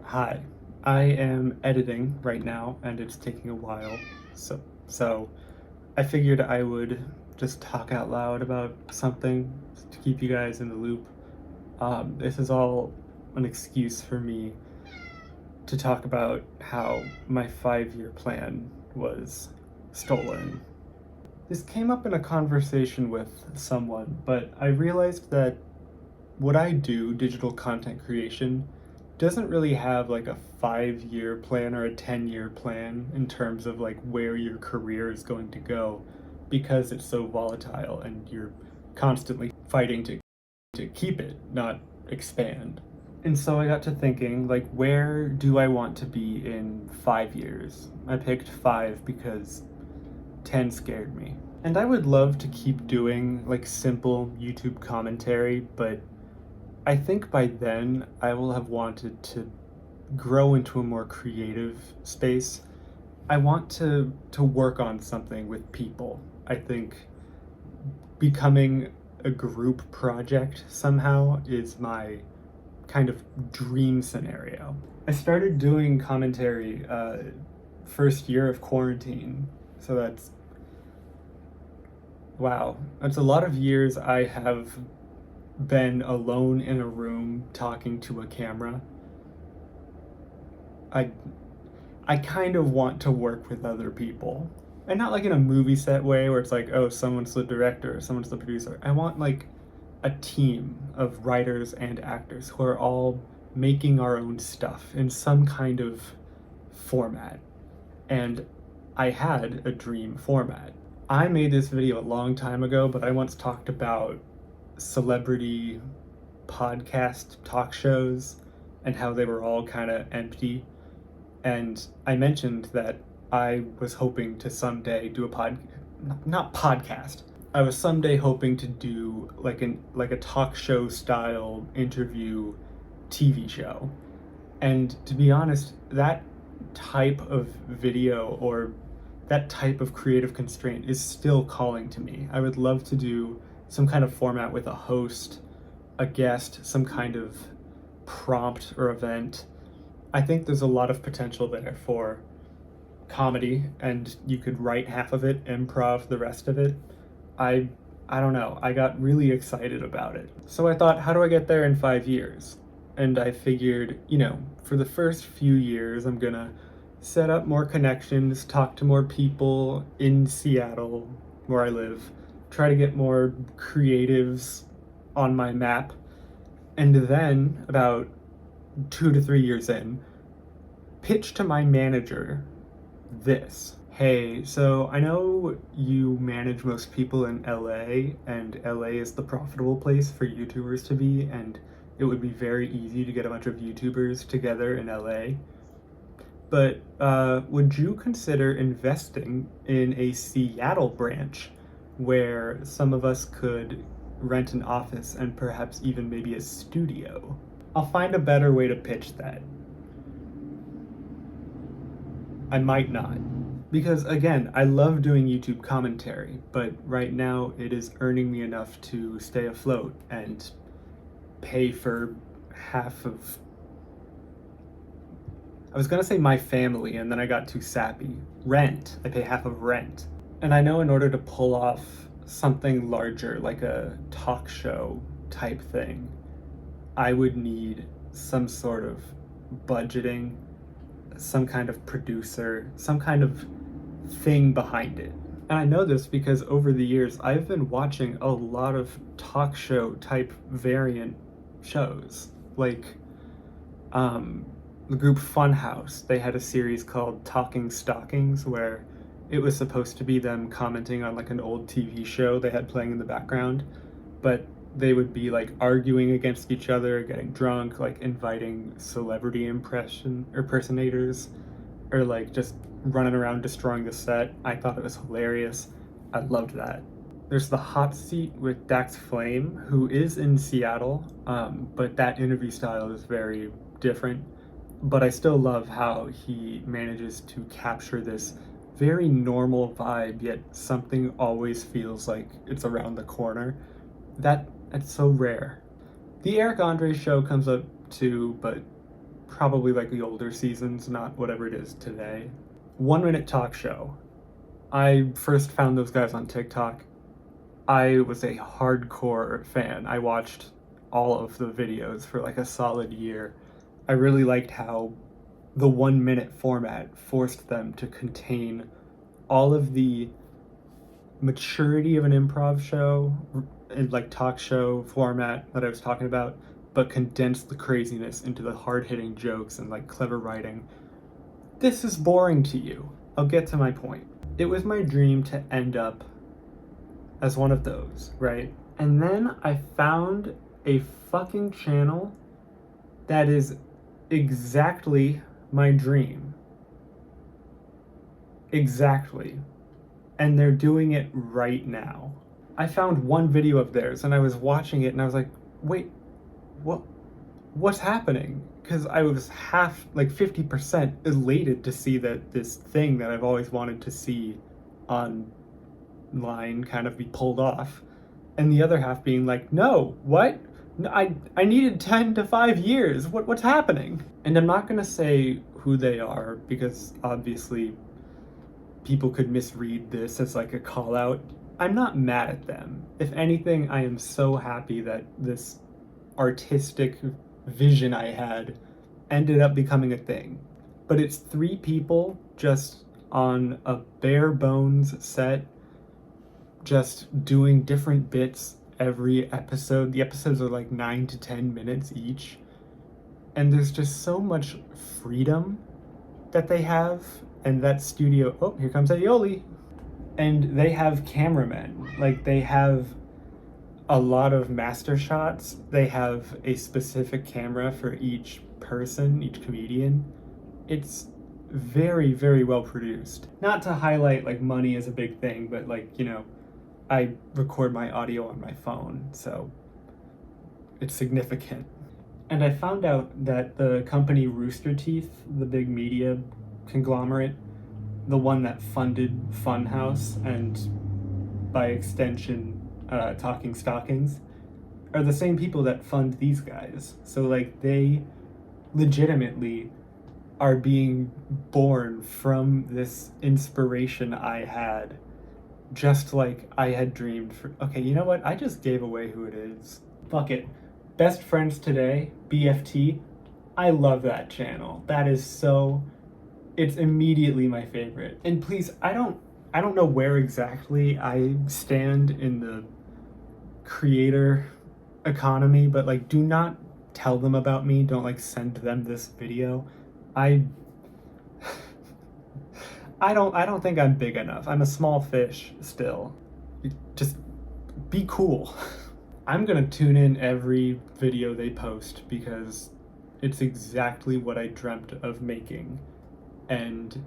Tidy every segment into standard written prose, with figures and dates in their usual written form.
Hi, I am editing right now and it's taking a while. So I figured I would just talk out loud about something to keep you guys in the loop. This is all an excuse for me to talk about how my 5-year plan was stolen. This came up in a conversation with someone, but I realized that what I do, digital content creation, doesn't really have like a 5-year plan or a 10-year plan in terms of like where your career is going to go because it's so volatile and you're constantly fighting to keep it, not expand. And so I got to thinking, like, where do I want to be in 5 years? I picked 5 because 10 scared me. And I would love to keep doing like simple YouTube commentary, but I think by then I will have wanted to grow into a more creative space. I want to work on something with people. I think becoming a group project somehow is my kind of dream scenario. I started doing commentary first year of quarantine, so that's a lot of years I have been alone in a room talking to a camera. I I kind of want to work with other people. And not like in a movie set way where it's like, oh, someone's the director, someone's the producer. I want like a team of writers and actors who are all making our own stuff in some kind of format. And I had a dream format. I made this video a long time ago, but I once talked about celebrity podcast talk shows and how they were all kind of empty. And I mentioned that I was hoping to someday do a not podcast. I was someday hoping to do like a talk show style interview TV show. And to be honest, that type of video or that type of creative constraint is still calling to me. I would love to do some kind of format with a host, a guest, some kind of prompt or event. I think there's a lot of potential there for comedy, and you could write half of it, improv the rest of it. I I don't know. I got really excited about it. So I thought, how do I get there in 5 years? And I figured, for the first few years, I'm gonna set up more connections, talk to more people in Seattle, where I live, try to get more creatives on my map. And then, about 2 to 3 years in, pitch to my manager this. Hey, so I know you manage most people in LA, and LA is the profitable place for YouTubers to be, and it would be very easy to get a bunch of YouTubers together in LA. But would you consider investing in a Seattle branch where some of us could rent an office and perhaps even maybe a studio? I'll find a better way to pitch that. I might not. Because again, I love doing YouTube commentary, but right now it is earning me enough to stay afloat and pay for half of. I was gonna say my family, and then I got too sappy. Rent. I pay half of rent. And I know in order to pull off something larger, like a talk show type thing, I would need some sort of budgeting, some kind of producer, some kind of thing behind it. And I know this because over the years, I've been watching a lot of talk show type variant shows. Like, the group Funhouse, they had a series called Talking Stockings where it was supposed to be them commenting on like an old TV show they had playing in the background, but they would be like arguing against each other, getting drunk, like inviting celebrity impersonators, or like just running around destroying the set. I thought it was hilarious. I loved that. There's the hot seat with Dax Flame, who is in Seattle, but that interview style is very different. But I still love how he manages to capture this very normal vibe, yet something always feels like it's around the corner. That's so rare. The Eric Andre show comes up too, but probably like the older seasons, not whatever it is today. 1 Minute Talk Show. I first found those guys on TikTok. I was a hardcore fan. I watched all of the videos for like a solid year. I really liked how the 1 minute format forced them to contain all of the maturity of an improv show and like talk show format that I was talking about, but condensed the craziness into the hard-hitting jokes and like clever writing. This is boring to you. I'll get to my point. It was my dream to end up as one of those, right? And then I found a fucking channel that is exactly my dream. Exactly. And they're doing it right now. I found one video of theirs and I was watching it and I was like, wait, what's happening? Because I was half, like 50% elated to see that this thing that I've always wanted to see online kind of be pulled off. And the other half being like, no, what? No, I needed 10 to 5 years. What's happening? And I'm not going to say who they are because obviously people could misread this as like a call out. I'm not mad at them. If anything, I am so happy that this artistic vision I had ended up becoming a thing. But it's 3 people just on a bare bones set, just doing different bits every episode. The episodes are like 9 to 10 minutes each. And there's just so much freedom that they have. And that studio, oh, here comes Aioli. And they have cameramen. Like, they have a lot of master shots. They have a specific camera for each person, each comedian. It's very, very well produced. Not to highlight, like, money is a big thing, but, like, you know, I record my audio on my phone, so it's significant. And I found out that the company Rooster Teeth, the big media conglomerate, the one that funded Funhouse and by extension Talking Stockings, are the same people that fund these guys. So like they legitimately are being born from this inspiration I had, just like I had dreamed for. Okay, you know what? I just gave away who it is. Fuck it. Best Friends Today, BFT. I love that channel. That is so, it's immediately my favorite. And please, I don't know where exactly I stand in the creator economy, but like do not tell them about me. Don't like send them this video. I don't think I'm big enough. I'm a small fish still. Just be cool. I'm gonna tune in every video they post because it's exactly what I dreamt of making. And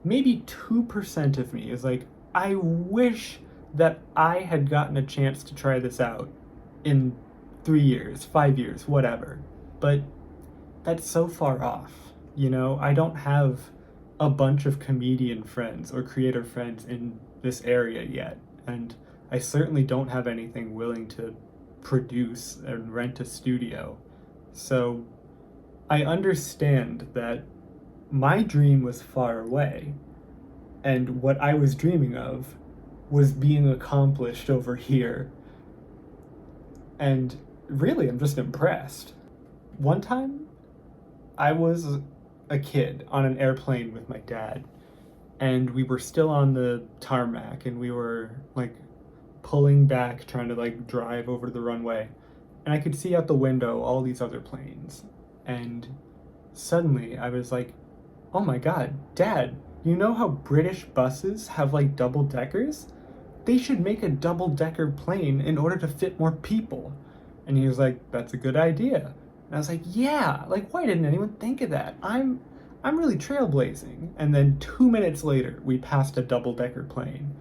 maybe 2% of me is like, I wish that I had gotten a chance to try this out in 3 years, 5 years, whatever. But that's so far off, you know? I don't have a bunch of comedian friends or creator friends in this area yet. And I certainly don't have anything willing to produce and rent a studio. So I understand that my dream was far away, and what I was dreaming of was being accomplished over here. And really, I'm just impressed. One time, I was a kid on an airplane with my dad, and we were still on the tarmac, and we were like pulling back, trying to like drive over the runway, and I could see out the window all these other planes, and suddenly I was like, oh my god, Dad, you know how British buses have like double deckers? They should make a double decker plane in order to fit more people. And he was like, that's a good idea. And I was like, yeah, like why didn't anyone think of that? I'm really trailblazing. And then 2 minutes later, we passed a double decker plane.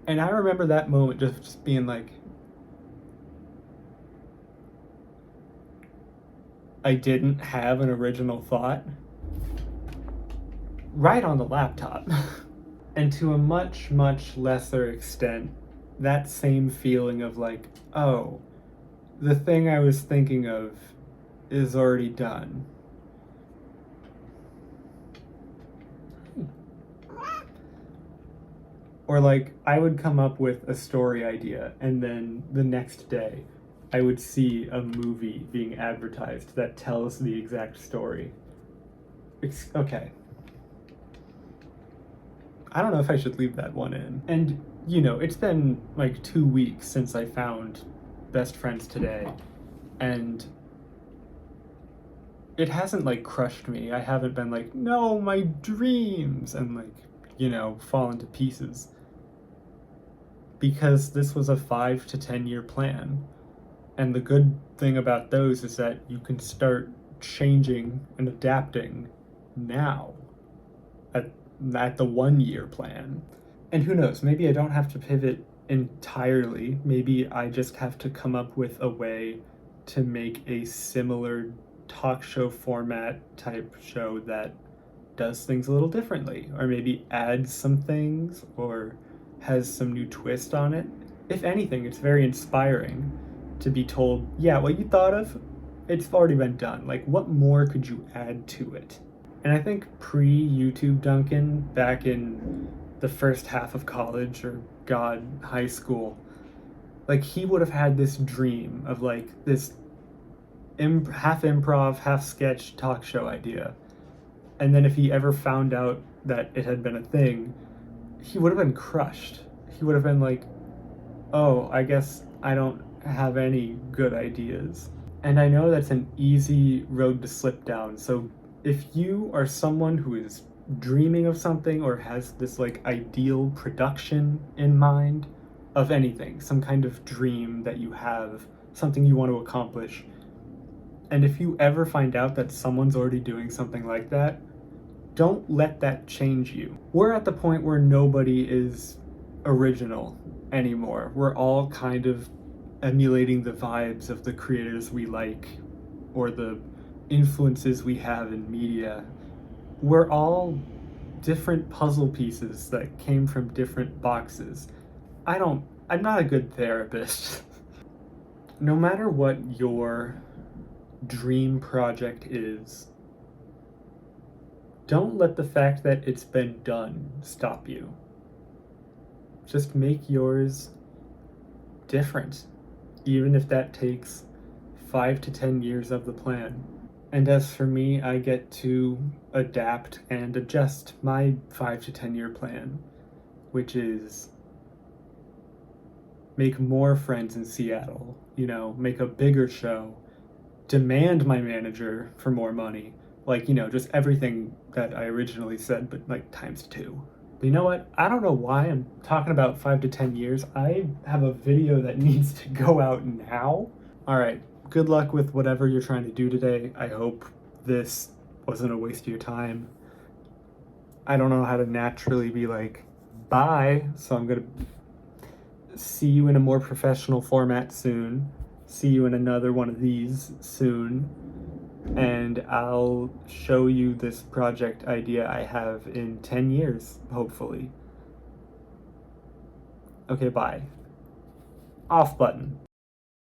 And I remember that moment just being like, I didn't have an original thought. Right on the laptop. And to a much, much lesser extent, that same feeling of like, oh, the thing I was thinking of is already done. Or like I would come up with a story idea and then the next day I would see a movie being advertised that tells the exact story. Okay. I don't know if I should leave that one in. And, you know, it's been like 2 weeks since I found Best Friends Today, and it hasn't like crushed me. I haven't been like, no, my dreams, and like, you know, fallen to pieces. Because this was a 5 to 10 year plan. And the good thing about those is that you can start changing and adapting now at the 1 year plan. And who knows, maybe I don't have to pivot entirely. Maybe I just have to come up with a way to make a similar talk show format type show that does things a little differently, or maybe adds some things or has some new twist on it. If anything, it's very inspiring to be told, yeah, what you thought of, it's already been done. Like, what more could you add to it? And I think pre-YouTube Duncan, back in the first half of college, or God, high school, like he would have had this dream of like this half improv, half sketch talk show idea. And then if he ever found out that it had been a thing, he would have been crushed. He would have been like, oh, I guess I don't have any good ideas. And I know that's an easy road to slip down. So if you are someone who is dreaming of something or has this like ideal production in mind of anything, some kind of dream that you have, something you want to accomplish, and if you ever find out that someone's already doing something like that, don't let that change you. We're at the point where nobody is original anymore. We're all kind of emulating the vibes of the creators we like or the influences we have in media. We're all different puzzle pieces that came from different boxes. I'm not a good therapist. No matter what your dream project is, don't let the fact that it's been done stop you. Just make yours different, even if that takes 5 to 10 years of the plan. And as for me, I get to adapt and adjust my 5 to 10 year plan, which is make more friends in Seattle, you know, make a bigger show, demand my manager for more money, like, you know, just everything that I originally said, but like times 2. But you know what? I don't know why I'm talking about 5 to 10 years. I have a video that needs to go out now. All right, good luck with whatever you're trying to do today. I hope this wasn't a waste of your time. I don't know how to naturally be like, bye, so I'm gonna see you in a more professional format soon. See you in another one of these soon. And I'll show you this project idea I have in 10 years, hopefully. Okay, bye. Off button.